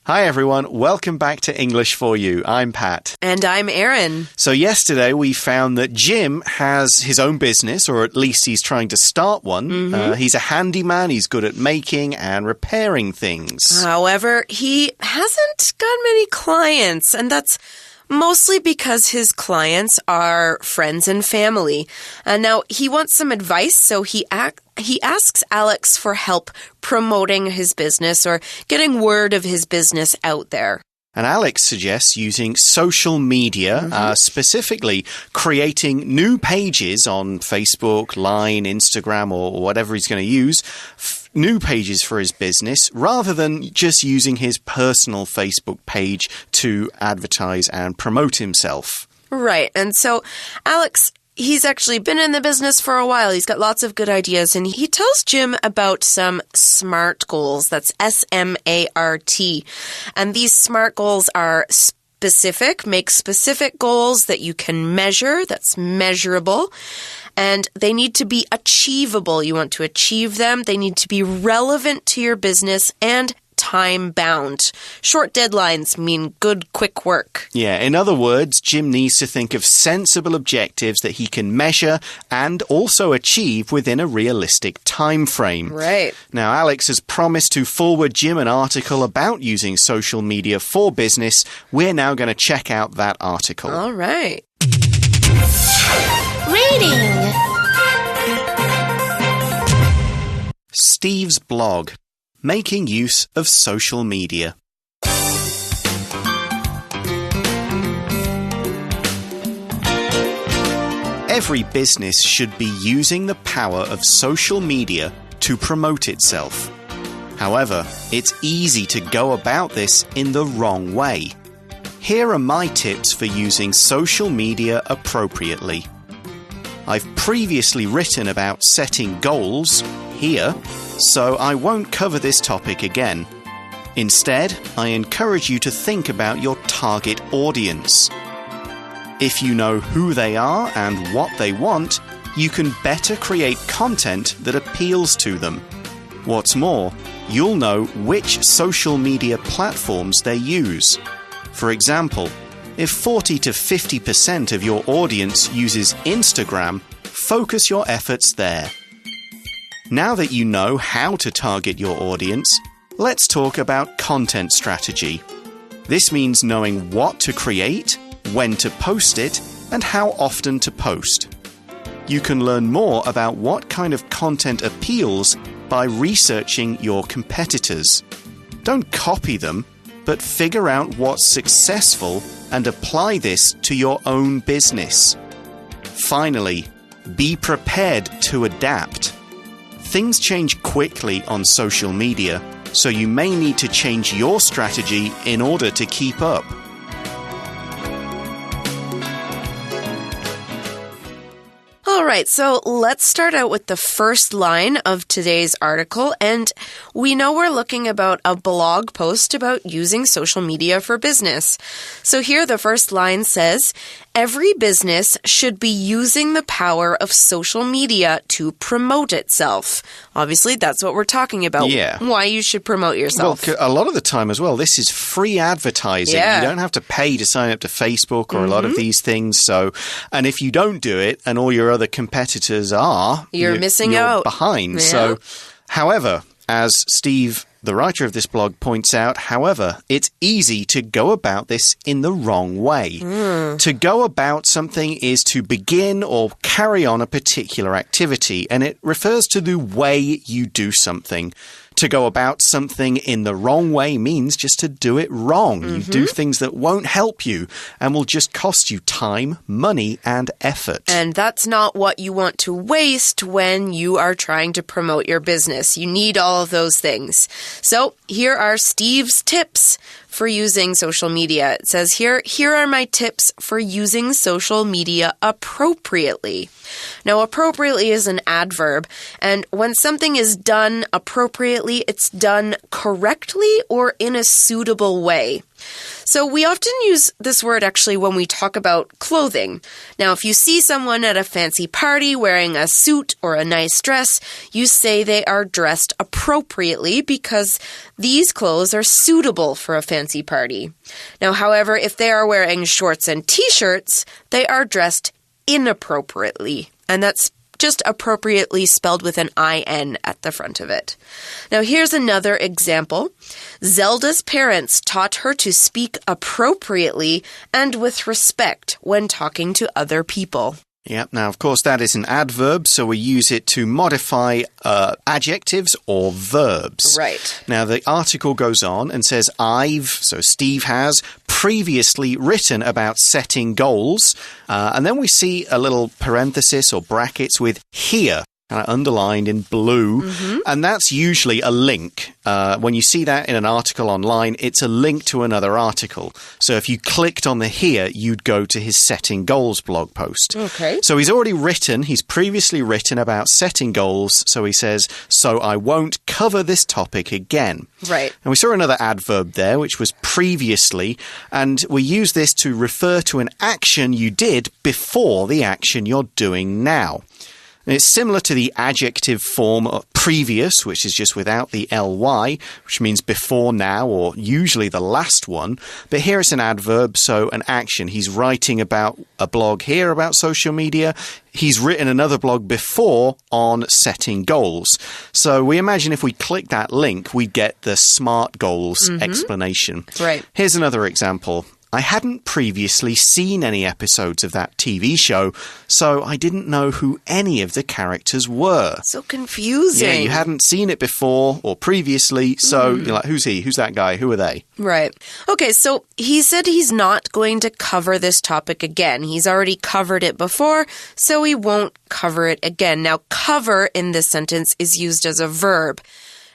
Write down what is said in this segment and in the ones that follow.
Hi everyone, welcome back to English for You. I'm Pat. And I'm Erin. So yesterday we found that Jim has his own business, or at least he's trying to start one. He's a handyman, he's good at making and repairing things. However, he hasn't got many clients, and that's mostly because his clients are friends and family. Now, he wants some advice, so he asks Alex for help promoting his business or getting word of his business out there. And Alex suggests using social media, specifically creating new pages on Facebook, Line, Instagram, or whatever he's going to use, new pages for his business, rather than just using his personal Facebook page to advertise and promote himself. Right. And so Alex, he's actually been in the business for a while. He's got lots of good ideas, and he tells Jim about some SMART goals. That's S-M-A-R-T. And these SMART goals are specific, make specific goals that you can measure, that's measurable. And they need to be achievable. You want to achieve them. They need to be relevant to your business and time-bound. Short deadlines mean good, quick work. Yeah, in other words, Jim needs to think of sensible objectives that he can measure and also achieve within a realistic time frame. Right. Now, Alex has promised to forward Jim an article about using social media for business. We're now going to check out that article. All right. Reading. Steve's blog. Making use of social media. Every business should be using the power of social media to promote itself. However, it's easy to go about this in the wrong way. Here are my tips for using social media appropriately. I've previously written about setting goals here, so I won't cover this topic again. Instead, I encourage you to think about your target audience. If you know who they are and what they want, you can better create content that appeals to them. What's more, you'll know which social media platforms they use. For example, if 40 to 50% of your audience uses Instagram, focus your efforts there. Now that you know how to target your audience, let's talk about content strategy. This means knowing what to create, when to post it, and how often to post. You can learn more about what kind of content appeals by researching your competitors. Don't copy them, but figure out what's successful and apply this to your own business. Finally, be prepared to adapt. Things change quickly on social media, so you may need to change your strategy in order to keep up. All right, so let's start out with the first line of today's article. And we know we're looking about a blog post about using social media for business. So here the first line says, every business should be using the power of social media to promote itself. Obviously, that's what we're talking about. Yeah. Why you should promote yourself. Well, a lot of the time as well, this is free advertising. Yeah. You don't have to pay to sign up to Facebook or a lot of these things. So, and if you don't do it and all your other competitors are, you're missing out. Behind. Yeah. So, however, as Steve, the writer of this blog, points out, however, it's easy to go about this in the wrong way. To go about something is to begin or carry on a particular activity, and it refers to the way you do something. To go about something in the wrong way means just to do it wrong. You do things that won't help you and will just cost you time, money, and effort. And that's not what you want to waste when you are trying to promote your business. You need all of those things. So here are Steve's tips for using social media. It says here are my tips for using social media appropriately. Now, appropriately is an adverb, and when something is done appropriately, it's done correctly or in a suitable way. So we often use this word actually when we talk about clothing. Now, if you see someone at a fancy party wearing a suit or a nice dress, you say they are dressed appropriately because these clothes are suitable for a fancy party. Now, however, if they are wearing shorts and t-shirts, they are dressed inappropriately. And that's just appropriately spelled with an I-N at the front of it. Now, here's another example. Zelda's parents taught her to speak appropriately and with respect when talking to other people. Yeah, now, of course, that is an adverb, so we use it to modify adjectives or verbs. Right. Now, the article goes on and says, so Steve has previously written about setting goals, and then we see a little parenthesis or brackets with here. Underlined in blue, and that's usually a link. When you see that in an article online, it's a link to another article. So if you clicked on the here, you'd go to his Setting Goals blog post. Okay. So he's previously written about setting goals, so he says, so I won't cover this topic again. Right. And we saw another adverb there, which was previously, and we use this to refer to an action you did before the action you're doing now. And it's similar to the adjective form of previous, which is just without the ly, which means before now or usually the last one. But here it's an adverb, so an action. He's writing about a blog here about social media. He's written another blog before on setting goals. So we imagine if we click that link, we get the SMART goals explanation. Right. Here's another example. I hadn't previously seen any episodes of that TV show, so I didn't know who any of the characters were. So confusing. Yeah, you hadn't seen it before or previously, so you're like, who's he? Who's that guy? Who are they? Right. Okay, so he said he's not going to cover this topic again. He's already covered it before, so he won't cover it again. Now, cover in this sentence is used as a verb.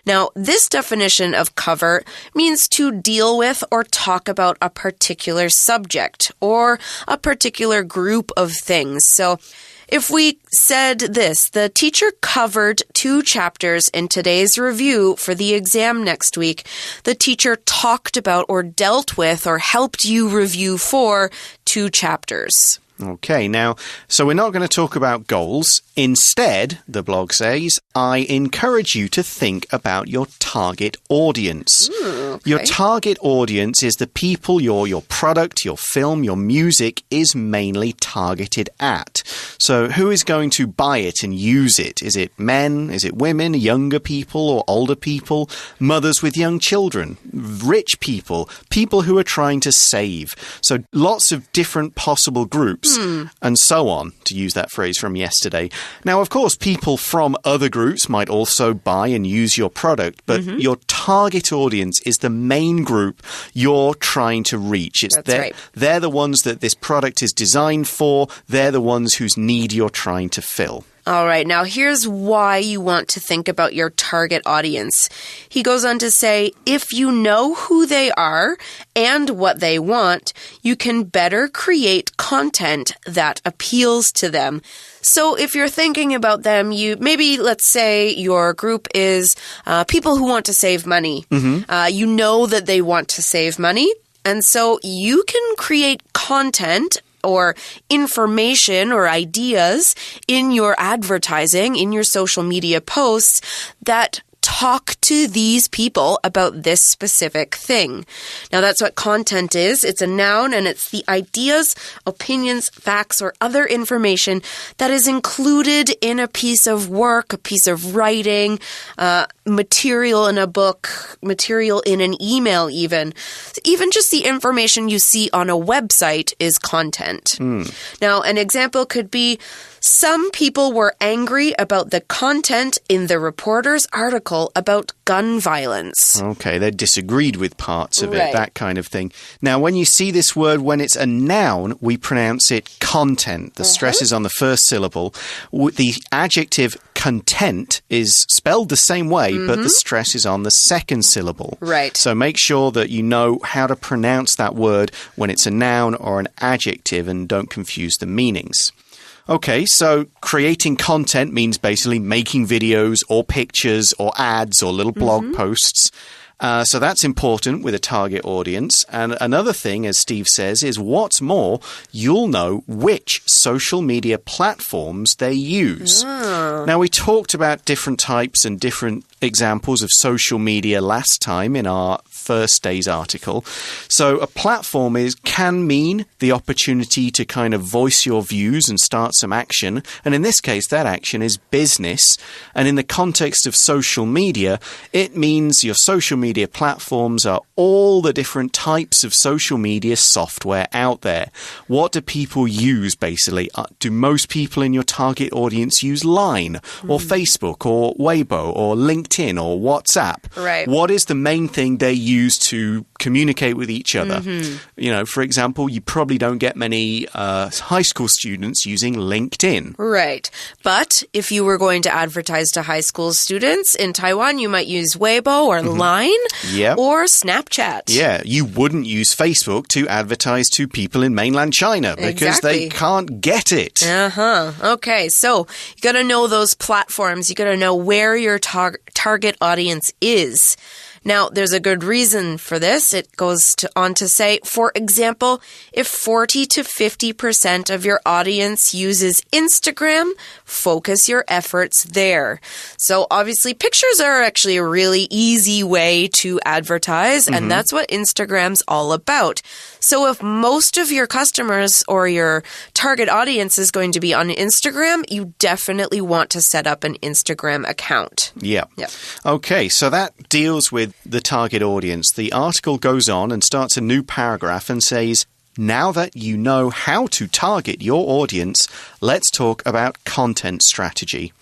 Now, this definition of cover means to deal with or talk about a particular subject or a particular group of things. So, if we said this, the teacher covered 2 chapters in today's review for the exam next week, the teacher talked about or dealt with or helped you review for 2 chapters. Okay, now, so we're not going to talk about goals. Instead, the blog says, I encourage you to think about your target audience. Okay. Your target audience is the people your product, your film, your music is mainly targeted at. So who is going to buy it and use it? Is it men? Is it women? Younger people or older people? Mothers with young children? Rich people? People who are trying to save? So lots of different possible groups. And so on, to use that phrase from yesterday. Now, of course, people from other groups might also buy and use your product, but your target audience is the main group you're trying to reach. They're the ones that this product is designed for. They're the ones whose need you're trying to fill. All right, now here's why you want to think about your target audience. He goes on to say, if you know who they are and what they want, you can better create content that appeals to them. So if you're thinking about them, let's say your group is people who want to save money. You know that they want to save money, and so you can create content or information or ideas in your advertising, in your social media posts that talk to these people about this specific thing. Now, that's what content is. It's a noun, and it's the ideas, opinions, facts, or other information that is included in a piece of work, a piece of writing, material in a book, material in an email even. Even just the information you see on a website is content. Now, an example could be, some people were angry about the content in the reporter's article about gun violence. Okay, they disagreed with parts of it, that kind of thing. Now, when you see this word, when it's a noun, we pronounce it content. The stress is on the first syllable. The adjective content is spelled the same way, but the stress is on the second syllable. Right. So make sure that you know how to pronounce that word when it's a noun or an adjective, and don't confuse the meanings. Okay, so creating content means basically making videos or pictures or ads or little blog posts. So that's important with a target audience. And another thing, as Steve says, is what's more, you'll know which social media platforms they use. Now, we talked about different types and different examples of social media last time in our first day's article. So a platform can mean the opportunity to kind of voice your views and start some action. And in this case, that action is business. And in the context of social media, it means your social media platforms are all the different types of social media software out there. What do people use, basically? Do most people in your target audience use Line or Facebook or Weibo or LinkedIn or WhatsApp? Right. What is the main thing they use to communicate with each other? You know, for example, you probably don't get many high school students using LinkedIn. Right. But if you were going to advertise to high school students in Taiwan, you might use Weibo or Line or Snapchat. Yeah, you wouldn't use Facebook to advertise to people in mainland China because they can't get it. Okay, so you got to know those platforms. You got to know where your target audience is. Now, there's a good reason for this. It goes on to say, for example, if 40 to 50% of your audience uses Instagram, focus your efforts there. So obviously, pictures are actually a really easy way to advertise, and that's what Instagram's all about. So if most of your customers or your target audience is going to be on Instagram, you definitely want to set up an Instagram account. Yeah. Okay, so that deals with the target audience. The article goes on and starts a new paragraph and says, now that you know how to target your audience, let's talk about content strategy.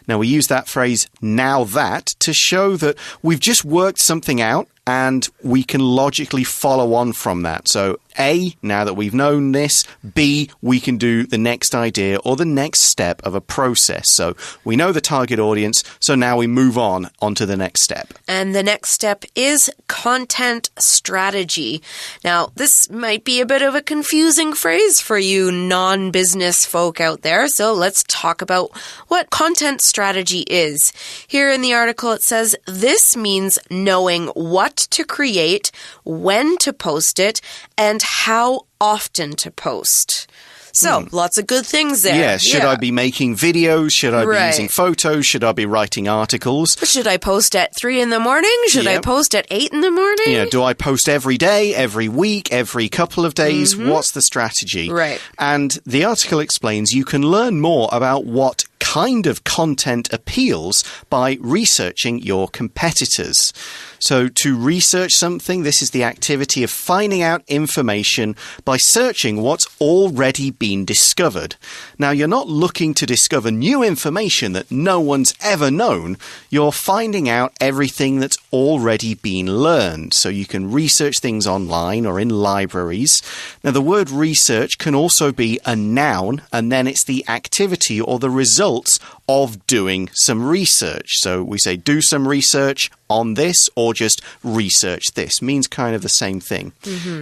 Now, we use that phrase, now that, to show that we've just worked something out and we can logically follow on from that. So, A, now that we've known this, B, we can do the next idea or the next step of a process. So, we know the target audience, so now we move on to the next step. And the next step is content strategy. Now, this might be a bit of a confusing phrase for you non-business folk out there, so let's talk about what content strategy is. Here in the article, it says, this means knowing what to create, when to post it, and how often to post. So, lots of good things there. Yeah, should I be making videos? Should I be using photos? Should I be writing articles? Should I post at 3 in the morning? Should I post at 8 in the morning? Yeah, do I post every day, every week, every couple of days? What's the strategy? Right. And the article explains you can learn more about what kind of content appeals by researching your competitors. So to research something, this is the activity of finding out information by searching what's already been discovered. Now, you're not looking to discover new information that no one's ever known. You're finding out everything that's already been learned. So you can research things online or in libraries. Now, the word research can also be a noun, and then it's the activity or the results of doing some research. So we say do some research on this or just research this. Means kind of the same thing.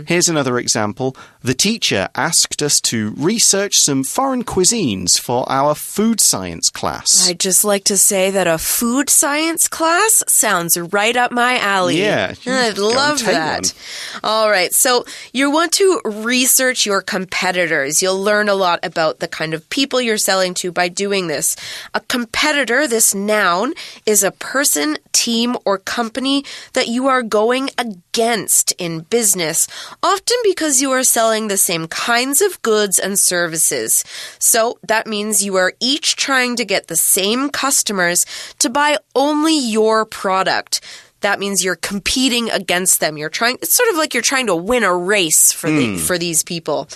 Here's another example. The teacher asked us to research some foreign cuisines for our food science class. I'd just like to say that a food science class sounds right up my alley. Yeah. I'd love that. All right. So you want to research your competitors. You'll learn a lot about the kind of people you're selling to by doing this. A competitor, this noun, is a person, team, or company that you are going against in business, often because you are selling the same kinds of goods and services. So that means you are each trying to get the same customers to buy only your product. That means you're competing against them. It's sort of like you're trying to win a race for these people.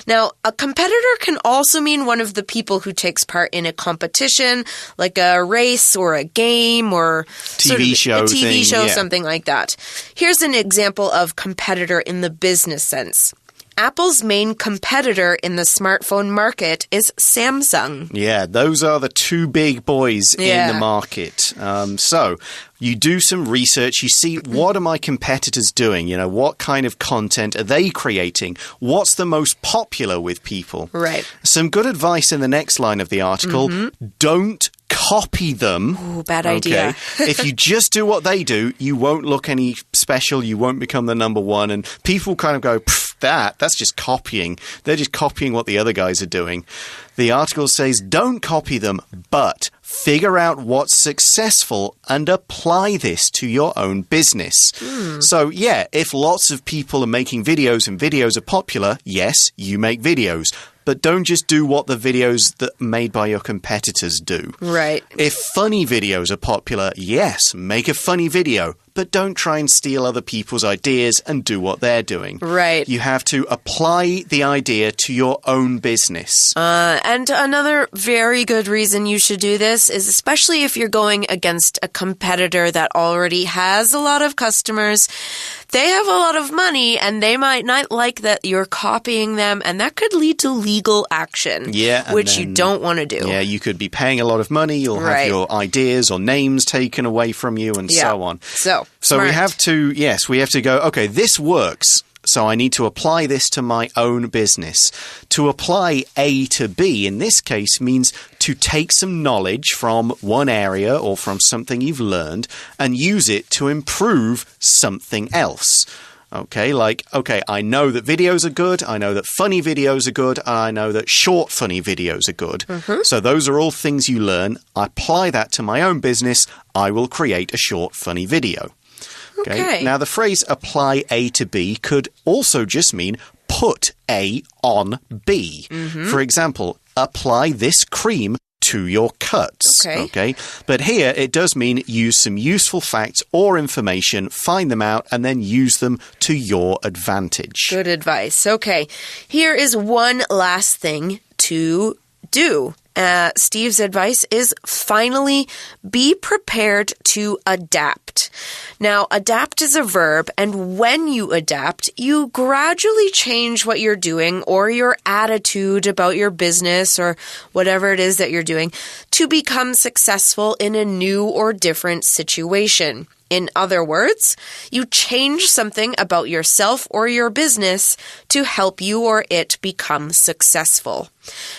Now, a competitor can also mean one of the people who takes part in a competition, like a race or a game or TV show, something like that. Here's an example of competitor in the business sense. Apple's main competitor in the smartphone market is Samsung. Yeah, those are the two big boys in the market. So you do some research. You see, what are my competitors doing? You know, what kind of content are they creating? What's the most popular with people? Right. Some good advice in the next line of the article. Don't copy them. Ooh, bad idea. If you just do what they do, you won't look any special. You won't become the number one. And people kind of go, that's just copying. They're just copying what the other guys are doing. The article says, don't copy them, but figure out what's successful and apply this to your own business. So, yeah, if lots of people are making videos and videos are popular, yes, you make videos. But don't just do what the videos that made by your competitors do. Right. If funny videos are popular, yes, make a funny video. But don't try and steal other people's ideas and do what they're doing. Right. You have to apply the idea to your own business. And another very good reason you should do this is especially if you're going against a competitor that already has a lot of customers. They have a lot of money and they might not like that you're copying them, and that could lead to legal action, which you don't want to do. Yeah, you could be paying a lot of money, you'll have your ideas or names taken away from you and so on. So we have to go, okay, this works. So I need to apply this to my own business. To apply A to B in this case means to take some knowledge from one area or from something you've learned and use it to improve something else. Okay, I know that videos are good, I know that funny videos are good, and I know that short funny videos are good. So those are all things you learn. I apply that to my own business, I will create a short funny video. Okay. Now, the phrase apply A to B could also just mean put A on B. For example, apply this cream to your cuts. Okay. But here it does mean use some useful facts or information, find them out, and then use them to your advantage. Good advice. Okay. Here is one last thing to do. Steve's advice is finally be prepared to adapt. Now, adapt is a verb, and when you adapt, you gradually change what you're doing or your attitude about your business or whatever it is that you're doing to become successful in a new or different situation. In other words, you change something about yourself or your business to help you or it become successful.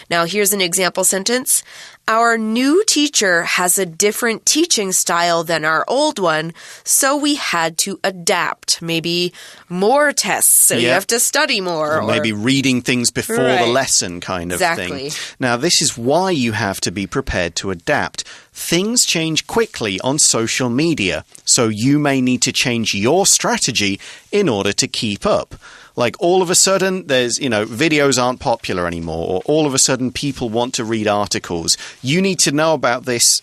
Now, here's an example sentence. Our new teacher has a different teaching style than our old one, so we had to adapt. Maybe more tests, so you have to study more. Or maybe reading things before the lesson kind of thing. Now, this is why you have to be prepared to adapt. Things change quickly on social media, so you may need to change your strategy in order to keep up. Like all of a sudden, there's, videos aren't popular anymore, or all of a sudden people want to read articles. You need to know about this,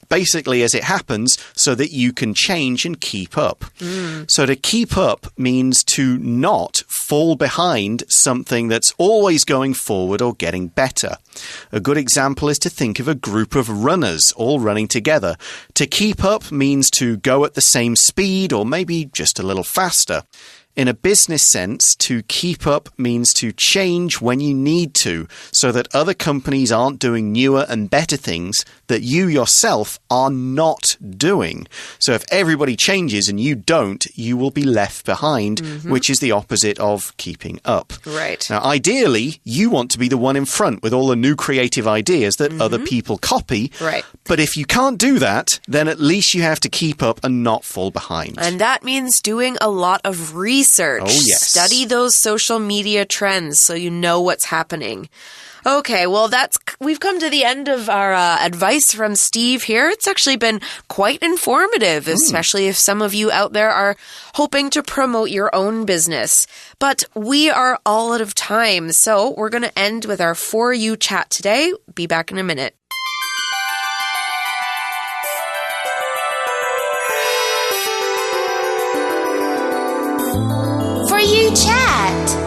basically as it happens so that you can change and keep up. So to keep up means to not fall behind something that's always going forward or getting better. A good example is to think of a group of runners all running together. To keep up means to go at the same speed or maybe just a little faster. In a business sense, to keep up means to change when you need to so that other companies aren't doing newer and better things that you yourself are not doing. So if everybody changes and you don't, you will be left behind, which is the opposite of keeping up. Right. Now, ideally, you want to be the one in front with all the new creative ideas that other people copy. Right. But if you can't do that, then at least you have to keep up and not fall behind. And that means doing a lot of research. Oh, yes. Study those social media trends so you know what's happening. Okay, well, we've come to the end of our advice from Steve here. It's actually been quite informative, especially if some of you out there are hoping to promote your own business. But we are all out of time, so we're going to end with our For You chat today. Be back in a minute. For You chat.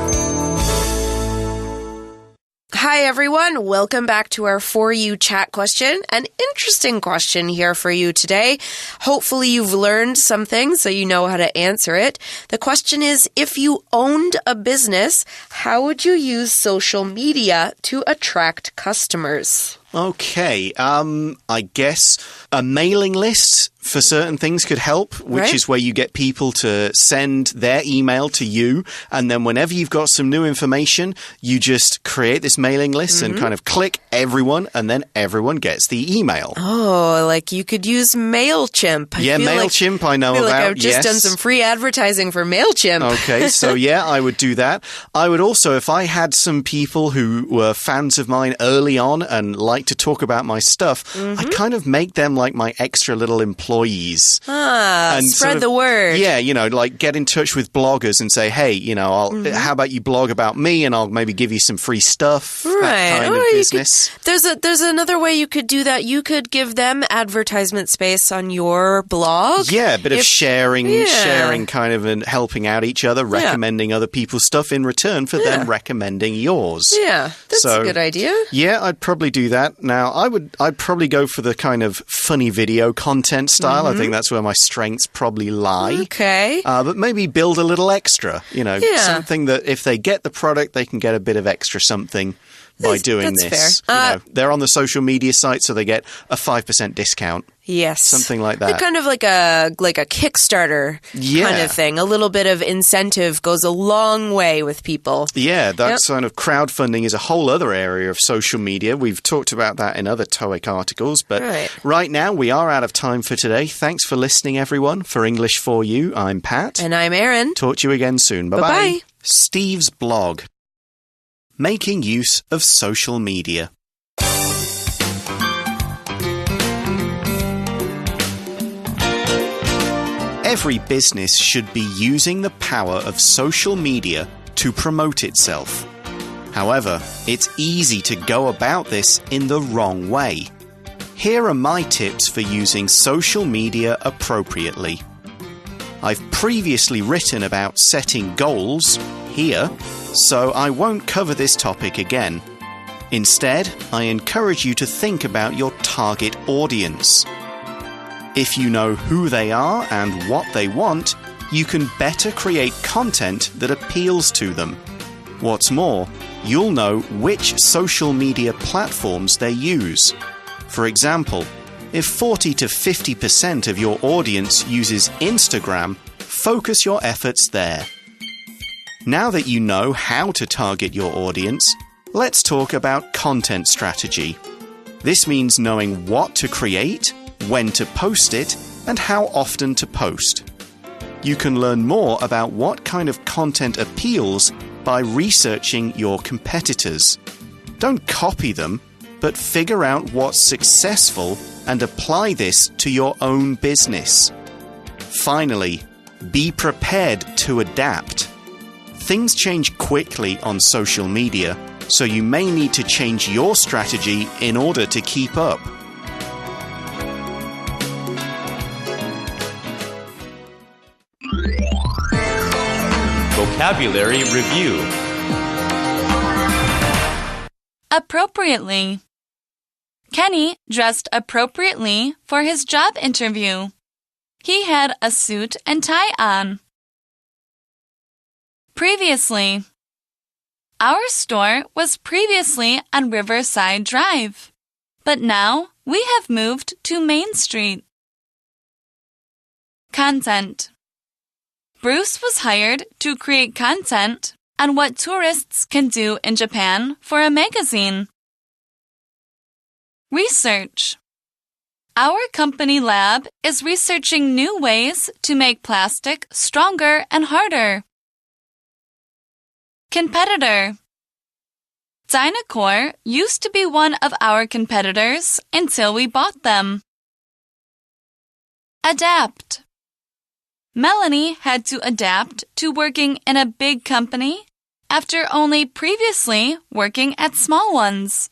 Hi, everyone. Welcome back to our For You chat question. An interesting question here for you today. Hopefully you've learned something so you know how to answer it. The question is, if you owned a business, how would you use social media to attract customers? Okay, I guess a mailing list for certain things could help, which is where you get people to send their email to you, and then whenever you've got some new information, you just create this mailing list and kind of click everyone, and then everyone gets the email. Oh, like you could use MailChimp. MailChimp I know I feel about, like I've just done some free advertising for MailChimp. Okay, so yeah, I would do that. I would also, if I had some people who were fans of mine early on and like to talk about my stuff, I'd kind of make them like my extra little employees. And spread the word. Yeah, like get in touch with bloggers and say, hey, how about you blog about me and I'll maybe give you some free stuff. Right. That kind of business. There's another way you could do that. You could give them advertisement space on your blog. Yeah, a bit of sharing kind of and helping out each other, recommending other people's stuff in return for them recommending yours. Yeah, that's a good idea. Yeah, I'd probably do that. Now, I'd probably go for the kind of funny video content style. I think that's where my strengths probably lie. Okay. But maybe build a little extra, something that if they get the product, they can get a bit of extra something by doing this. Fair. They're on the social media site, so they get a 5% discount. Yes. Something like that. Kind of like a Kickstarter kind of thing. A little bit of incentive goes a long way with people. Yeah, that kind of crowdfunding is a whole other area of social media. We've talked about that in other TOEIC articles, but right now we are out of time for today. Thanks for listening, everyone. For English for You, I'm Pat. And I'm Erin. Talk to you again soon. Bye-bye. Bye-bye. Steve's blog. Making use of social media. Every business should be using the power of social media to promote itself. However, it's easy to go about this in the wrong way. Here are my tips for using social media appropriately. I've previously written about setting goals here, so I won't cover this topic again. Instead, I encourage you to think about your target audience. If you know who they are and what they want, you can better create content that appeals to them. What's more, you'll know which social media platforms they use. For example, if 40 to 50% of your audience uses Instagram, focus your efforts there. Now that you know how to target your audience, let's talk about content strategy. This means knowing what to create, when to post it, and how often to post. You can learn more about what kind of content appeals by researching your competitors. Don't copy them, but figure out what's successful and apply this to your own business. Finally, be prepared to adapt. Things change quickly on social media, so you may need to change your strategy in order to keep up. Vocabulary Review. Appropriately. Kenny dressed appropriately for his job interview. He had a suit and tie on. Previously. Our store was previously on Riverside Drive, but now we have moved to Main Street. Content. Bruce was hired to create content on what tourists can do in Japan for a magazine. Research. Our company lab is researching new ways to make plastic stronger and harder. Competitor. Dynacore used to be one of our competitors until we bought them. Adapt. Melanie had to adapt to working in a big company after only previously working at small ones.